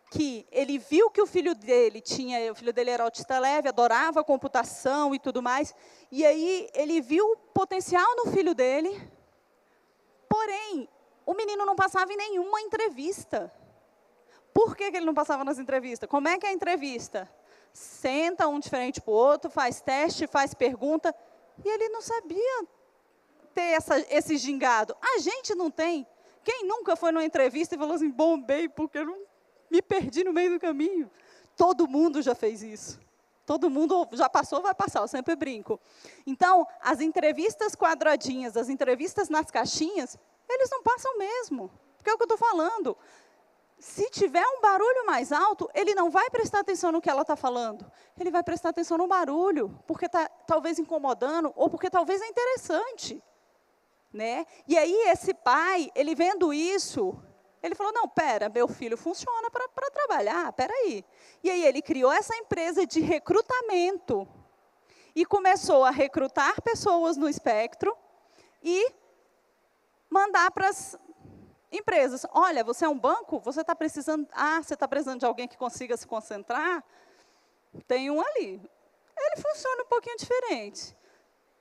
que ele viu que o filho dele era autista leve, adorava computação e tudo mais, e aí ele viu o potencial no filho dele, porém, o menino não passava em nenhuma entrevista. Por que ele não passava nas entrevistas? Como é que é a entrevista? Senta um diferente para o outro, faz teste, faz pergunta, e ele não sabia ter esse gingado. A gente não tem. Quem nunca foi numa entrevista e falou assim, bombei, porque eu não me perdi no meio do caminho? Todo mundo já fez isso. Todo mundo já passou, vai passar, eu sempre brinco. Então, as entrevistas quadradinhas, as entrevistas nas caixinhas, eles não passam mesmo. Porque é o que eu estou falando. Se tiver um barulho mais alto, ele não vai prestar atenção no que ela está falando. Ele vai prestar atenção no barulho, porque está talvez incomodando, ou porque talvez é interessante. Né? E aí, esse pai, ele vendo isso, ele falou, não, pera, meu filho funciona para trabalhar, peraí. E aí, ele criou essa empresa de recrutamento e começou a recrutar pessoas no espectro e mandar para as empresas. Olha, você é um banco? Você está precisando... você está precisando de alguém que consiga se concentrar? Tem um ali. Ele funciona um pouquinho diferente.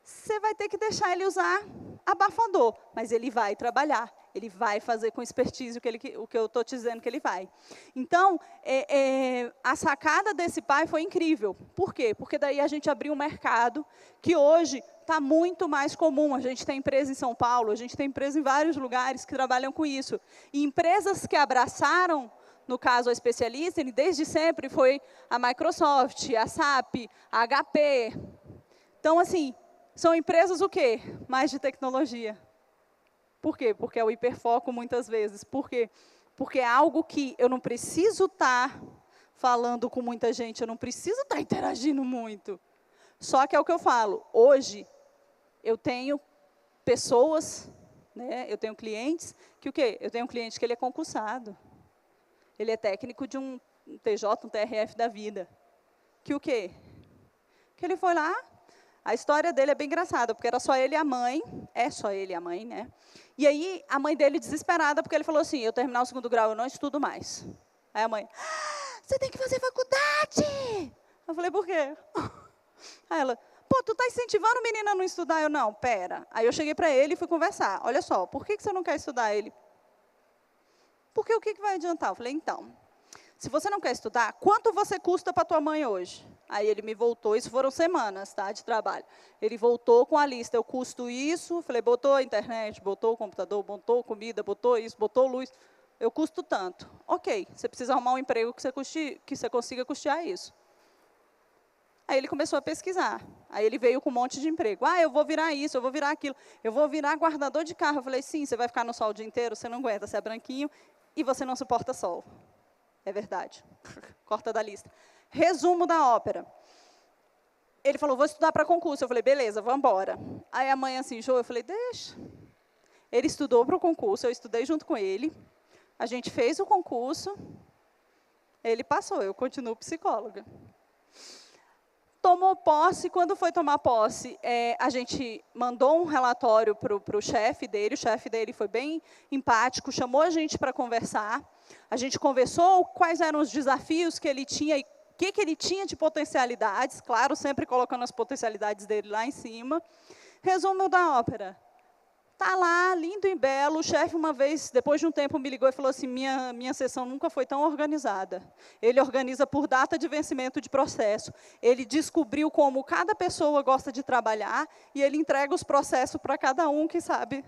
Você vai ter que deixar ele usar abafador, mas ele vai trabalhar, ele vai fazer com expertise o que eu estou te dizendo que ele vai. Então, a sacada desse pai foi incrível. Por quê? Porque daí a gente abriu um mercado que hoje está muito mais comum. A gente tem empresa em São Paulo, a gente tem empresa em vários lugares que trabalham com isso. E empresas que abraçaram, no caso a Specialisten, desde sempre foi a Microsoft, a SAP, a HP. Então, assim, são empresas o quê? Mais de tecnologia. Por quê? Porque é o hiperfoco muitas vezes. Por quê? Porque é algo que eu não preciso estar falando com muita gente, eu não preciso estar interagindo muito. Só que é o que eu falo, hoje eu tenho pessoas, né, eu tenho clientes, que o quê? Eu tenho um cliente que ele é concursado. Ele é técnico de um TJ, um TRF da vida. Que o quê? Que ele foi lá. A história dele é bem engraçada, porque era só ele e a mãe, só ele e a mãe, né? E aí, a mãe dele desesperada, porque ele falou assim, eu terminar o 2º grau, eu não estudo mais. Aí a mãe, você tem que fazer faculdade! Eu falei, por quê? Aí ela, pô, tu tá incentivando o menino a não estudar? Eu, não, pera. Aí eu cheguei para ele e fui conversar. Olha só, por que você não quer estudar? Ele, porque o que vai adiantar? Eu falei, então, se você não quer estudar, quanto você custa para tua mãe hoje? Aí ele me voltou, isso foram semanas, tá, de trabalho. Ele voltou com a lista, eu custo isso, falei, botou a internet, botou o computador, botou comida, botou isso, botou luz, eu custo tanto. Ok, você precisa arrumar um emprego que você consiga custear isso. Aí ele começou a pesquisar, aí ele veio com um monte de emprego. Eu vou virar isso, eu vou virar aquilo, eu vou virar guardador de carro. Eu falei, sim, você vai ficar no sol o dia inteiro, você não aguenta, você é branquinho e você não suporta sol. É verdade, corta da lista. Resumo da ópera. Ele falou, vou estudar para concurso. Eu falei, beleza, vamos embora. Aí a mãe assim, Jô, eu falei, deixa. Ele estudou para o concurso, eu estudei junto com ele. A gente fez o concurso, ele passou, eu continuo psicóloga. Tomou posse, quando foi tomar posse, a gente mandou um relatório para o chefe dele foi bem empático, chamou a gente para conversar. A gente conversou quais eram os desafios que ele tinha e o que ele tinha de potencialidades, claro, sempre colocando as potencialidades dele lá em cima. Resumo da ópera. Está lá, lindo e belo. O chefe, uma vez, depois de um tempo, me ligou e falou assim, minha sessão nunca foi tão organizada. Ele organiza por data de vencimento de processo. Ele descobriu como cada pessoa gosta de trabalhar e ele entrega os processos para cada um que sabe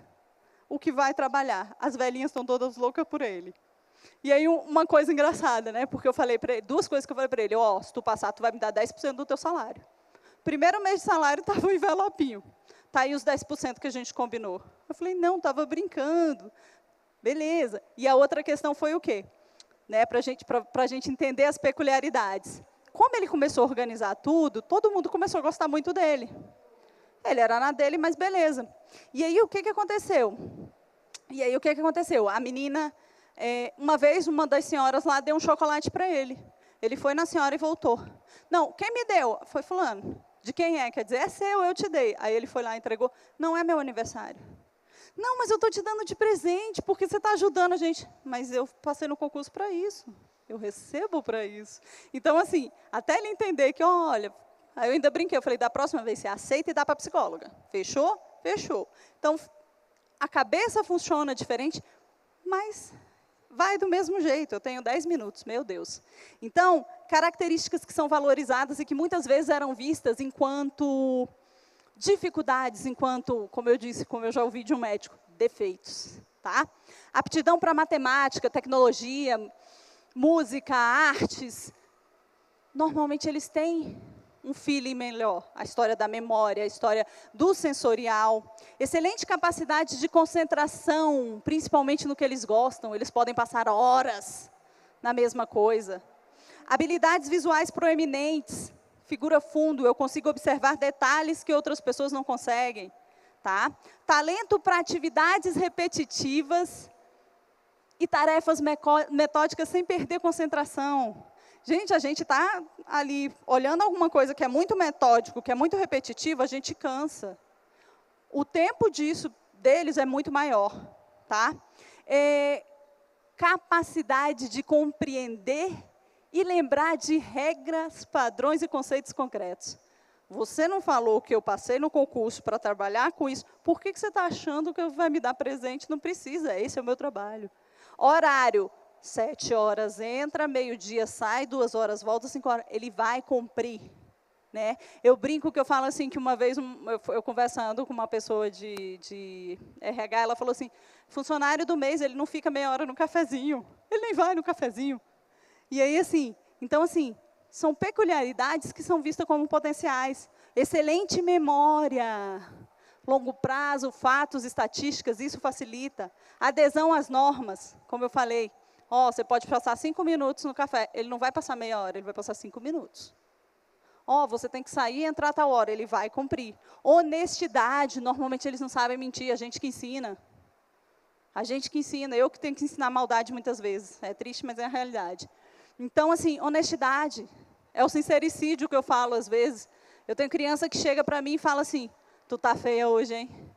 o que vai trabalhar. As velhinhas estão todas loucas por ele. E aí, uma coisa engraçada, né? Porque eu falei para ele, 2 coisas que eu falei para ele. Se tu passar, tu vai me dar 10% do teu salário. Primeiro mês de salário estava um envelopinho. Está aí os 10% que a gente combinou. Eu falei, não, estava brincando. Beleza. E a outra questão foi o quê? Né, para a gente entender as peculiaridades. como ele começou a organizar tudo, todo mundo começou a gostar muito dele. Ele era na dele, mas beleza. E aí, o que aconteceu? A menina, uma vez, uma das senhoras lá deu um chocolate para ele. Ele foi na senhora e voltou. Não, quem me deu? Foi fulano. De quem é? Quer dizer, é seu, eu te dei. Aí ele foi lá e entregou. Não é meu aniversário. Não, mas eu estou te dando de presente, porque você está ajudando a gente. Mas eu passei no concurso para isso. Eu recebo para isso. Então, assim, até ele entender que, olha, aí eu ainda brinquei, eu falei, da próxima vez você aceita e dá para a psicóloga. Fechou? Fechou. Então, a cabeça funciona diferente, mas vai do mesmo jeito. Eu tenho 10 minutos, meu Deus. Então, características que são valorizadas e que muitas vezes eram vistas enquanto dificuldades, enquanto, como eu disse, como eu já ouvi de um médico, defeitos. Tá? Aptidão para matemática, tecnologia, música, artes, normalmente eles têm um feeling melhor. A história da memória, a história do sensorial. Excelente capacidade de concentração, principalmente no que eles gostam. Eles podem passar horas na mesma coisa. Habilidades visuais proeminentes. Figura fundo, eu consigo observar detalhes que outras pessoas não conseguem. Tá? Talento para atividades repetitivas e tarefas metódicas sem perder concentração. Gente, a gente está ali olhando alguma coisa que é muito metódico, que é muito repetitivo, a gente cansa. O tempo deles é muito maior. Tá? Capacidade de compreender e lembrar de regras, padrões e conceitos concretos. Você não falou que eu passei no concurso para trabalhar com isso, por que você está achando que vai me dar presente? Não precisa, esse é o meu trabalho. Horário, 7 horas entra, meio-dia sai, 2 horas volta, 5 horas. Ele vai cumprir. Né? Eu brinco que eu falo assim, que uma vez, eu conversando com uma pessoa de RH, ela falou assim, funcionário do mês, ele não fica meia hora no cafezinho. Ele nem vai no cafezinho. E aí, assim, então, assim, são peculiaridades que são vistas como potenciais. Excelente memória, longo prazo, fatos, estatísticas, isso facilita. Adesão às normas, como eu falei. Você pode passar 5 minutos no café. Ele não vai passar meia hora, ele vai passar 5 minutos. Você tem que sair e entrar a tal hora, ele vai cumprir. Honestidade, normalmente eles não sabem mentir, a gente que ensina. A gente que ensina, eu que tenho que ensinar maldade muitas vezes. É triste, mas é a realidade. Então, assim, honestidade. É o sincericídio que eu falo às vezes. Eu tenho criança que chega para mim e fala assim, tu tá feia hoje, hein?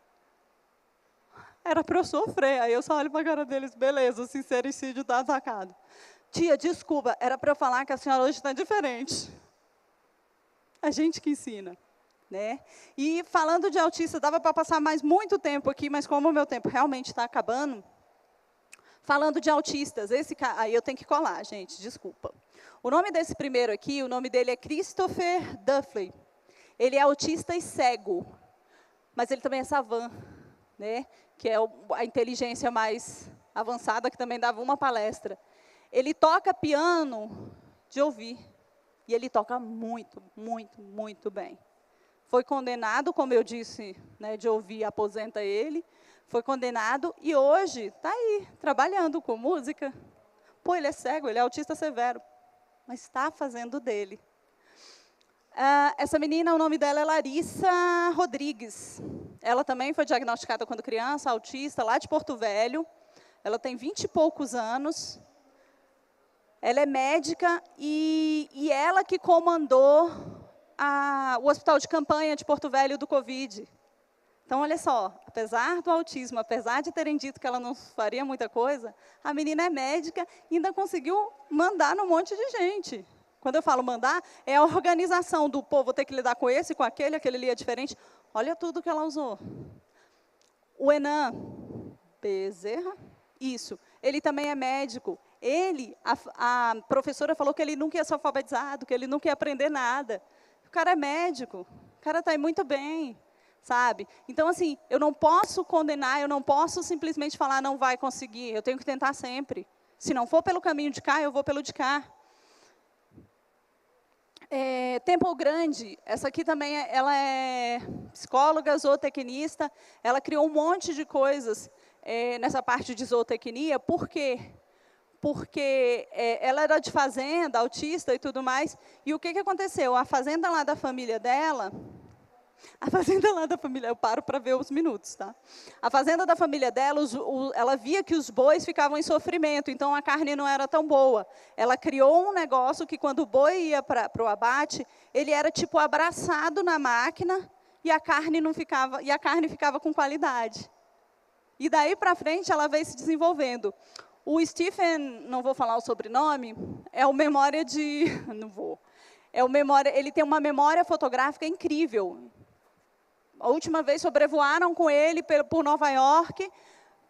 Era para eu sofrer. Aí eu só olho para a cara deles, beleza, o sincericídio está atacado. Tia, desculpa, era para eu falar que a senhora hoje está diferente. A gente que ensina. Né? E falando de autista, dava para passar mais muito tempo aqui, mas como o meu tempo realmente está acabando, falando de autistas, aí eu tenho que colar, gente, desculpa. O nome desse primeiro aqui, o nome dele é Christopher Duffley. Ele é autista e cego, mas ele também é savant, né? Que é a inteligência mais avançada, que também dava uma palestra. Ele toca piano de ouvir, e ele toca muito, muito, muito bem. Foi condenado, como eu disse, né, de ouvir, aposenta ele. Foi condenado e hoje está aí, trabalhando com música. Pô, ele é cego, ele é autista severo, mas está fazendo dele. Essa menina, o nome dela é Larissa Rodrigues. Ela também foi diagnosticada quando criança, autista, lá de Porto Velho. Ela tem 20 e poucos anos. Ela é médica e ela que comandou o hospital de campanha de Porto Velho do Covid. Então, olha só, apesar do autismo, apesar de terem dito que ela não faria muita coisa, a menina é médica e ainda conseguiu mandar num monte de gente. Quando eu falo mandar, é a organização do povo, vou ter que lidar com esse, com aquele ali é diferente. Olha tudo que ela usou. O Enan Bezerra, isso, ele também é médico. Ele, a professora falou que ele nunca ia ser alfabetizado, que ele nunca ia aprender nada. O cara é médico, o cara está aí muito bem, sabe? Então, assim, eu não posso condenar, eu não posso simplesmente falar, não vai conseguir, eu tenho que tentar sempre. Se não for pelo caminho de cá, eu vou pelo de cá. Temple Grande, essa aqui também, ela é psicóloga, zootecnista, ela criou um monte de coisas nessa parte de zootecnia, por quê? porque ela era de fazenda, autista e tudo mais, e o que aconteceu? A fazenda lá da família dela, eu paro para ver os minutos, tá? A fazenda da família dela, ela via que os bois ficavam em sofrimento, então a carne não era tão boa. Ela criou um negócio que quando o boi ia para o abate, ele era tipo abraçado na máquina e a carne ficava com qualidade. E daí para frente ela veio se desenvolvendo. O Stephen, não vou falar o sobrenome, é o memória de... Não vou. Ele tem uma memória fotográfica incrível. A última vez sobrevoaram com ele por Nova York,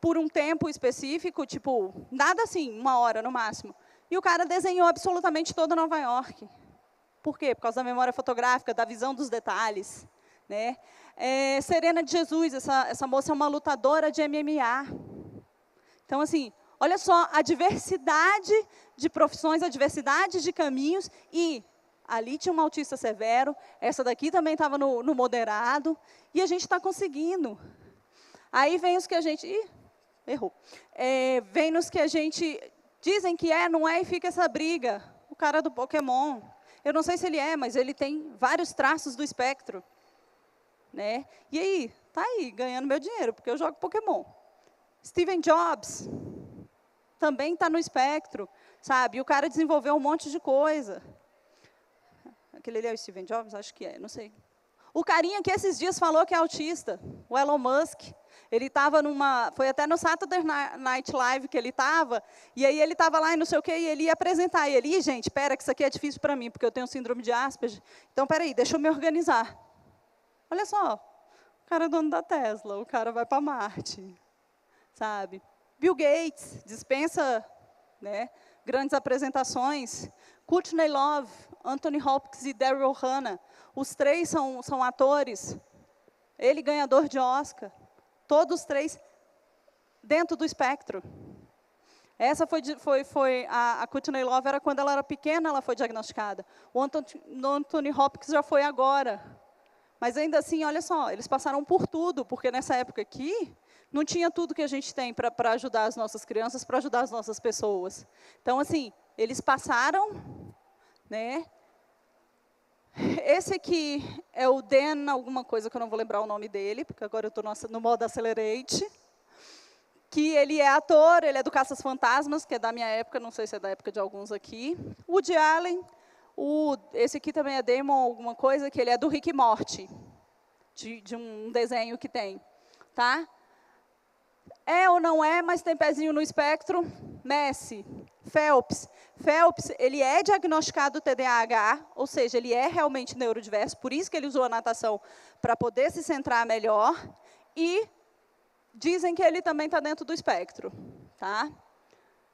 por um tempo específico, tipo, nada assim, 1 hora no máximo. E o cara desenhou absolutamente toda Nova York. Por quê? Por causa da memória fotográfica, da visão dos detalhes. Né? Serena de Jesus, essa moça é uma lutadora de MMA. Então, assim, olha só a diversidade de profissões, a diversidade de caminhos. E ali tinha um autista severo, essa daqui também estava no moderado. E a gente está conseguindo. Aí vem os que a gente... Ih, errou. Vem nos que a gente... Dizem que não é, e fica essa briga. O cara do Pokémon. Eu não sei se ele mas ele tem vários traços do espectro. Né? E aí, tá aí, ganhando meu dinheiro, porque eu jogo Pokémon. Steve Jobs também está no espectro, sabe? E o cara desenvolveu um monte de coisa. Aquele ali é o Steve Jobs? Acho que não sei. O carinha que esses dias falou que é autista, o Elon Musk, ele estava foi até no Saturday Night Live que ele estava, e aí ele estava lá e não sei o quê, e ele ia apresentar. E ele, gente, espera que isso aqui é difícil para mim, porque eu tenho síndrome de Asperger. Então, peraí, deixa eu me organizar. Olha só, o cara é dono da Tesla, o cara vai para Marte, sabe? Bill Gates dispensa, né, grandes apresentações. Courtney Love, Anthony Hopkins e Daryl Hannah, os 3 são atores. Ele ganhador de Oscar. Todos 3 dentro do espectro. Essa foi a Courtney Love, era quando ela era pequena, ela foi diagnosticada. O Anthony Hopkins já foi agora. Mas ainda assim, olha só, eles passaram por tudo, porque nessa época aqui, não tinha tudo que a gente tem para ajudar as nossas crianças, para ajudar as nossas pessoas. Então, assim, eles passaram, né? Esse aqui é o Dan, alguma coisa que eu não vou lembrar o nome dele, porque agora eu estou no modo Accelerate. Que ele é ator, ele é do Caças Fantasmas, que é da minha época, não sei se é da época de alguns aqui. Woody Allen. Esse aqui também é Damon, alguma coisa, que ele é do Rick e Morty, de um desenho que tem. Tá? É ou não é, mas tem pezinho no espectro. Messi, Phelps. Phelps, ele é diagnosticado TDAH, ou seja, ele é realmente neurodiverso, por isso que ele usou a natação para poder se centrar melhor. E dizem que ele também está dentro do espectro. Tá?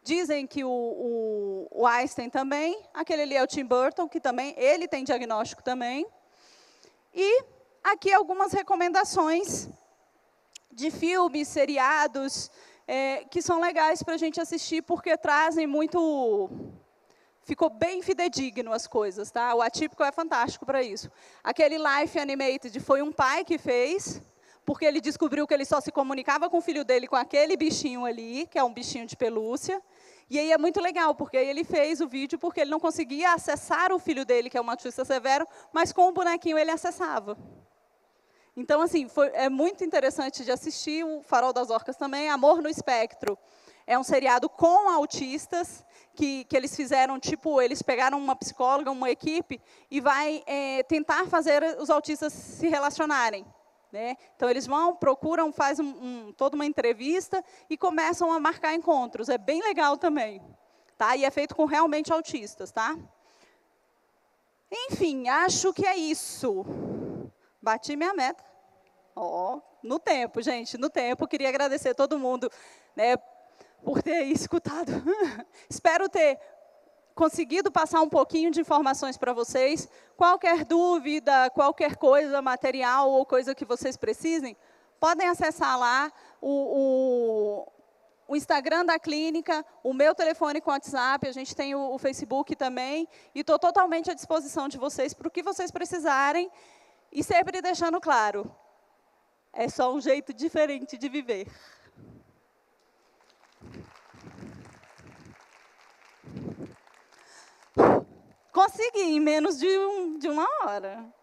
Dizem que o Einstein também, aquele ali é o Tim Burton, que também, ele tem diagnóstico também. E aqui algumas recomendações de filmes, seriados, que são legais para a gente assistir, porque trazem muito... Ficou bem fidedigno as coisas, tá? O Atípico é fantástico para isso. Aquele Life Animated foi um pai que fez, porque ele descobriu que ele só se comunicava com o filho dele com aquele bichinho ali, que é um bichinho de pelúcia. E aí é muito legal, porque aí ele fez o vídeo porque ele não conseguia acessar o filho dele, que é um autista severo, mas com o bonequinho ele acessava. Então, assim, é muito interessante de assistir. O Farol das Orcas também, Amor no Espectro. É um seriado com autistas, que eles fizeram, tipo, eles pegaram uma psicóloga, uma equipe, e vai tentar fazer os autistas se relacionarem. Né? Então, eles procuram, fazem toda uma entrevista e começam a marcar encontros. É bem legal também. Tá? E é feito com realmente autistas. Tá? Enfim, acho que é isso. Bati minha meta. No tempo, gente, no tempo. Queria agradecer a todo mundo, né, por ter escutado. Espero ter conseguido passar um pouquinho de informações para vocês. Qualquer dúvida, qualquer coisa, material ou coisa que vocês precisem, podem acessar lá o Instagram da clínica, o meu telefone com WhatsApp, a gente tem o Facebook também, e estou totalmente à disposição de vocês para o que vocês precisarem, e sempre deixando claro, é só um jeito diferente de viver. Consegui, em menos de uma hora.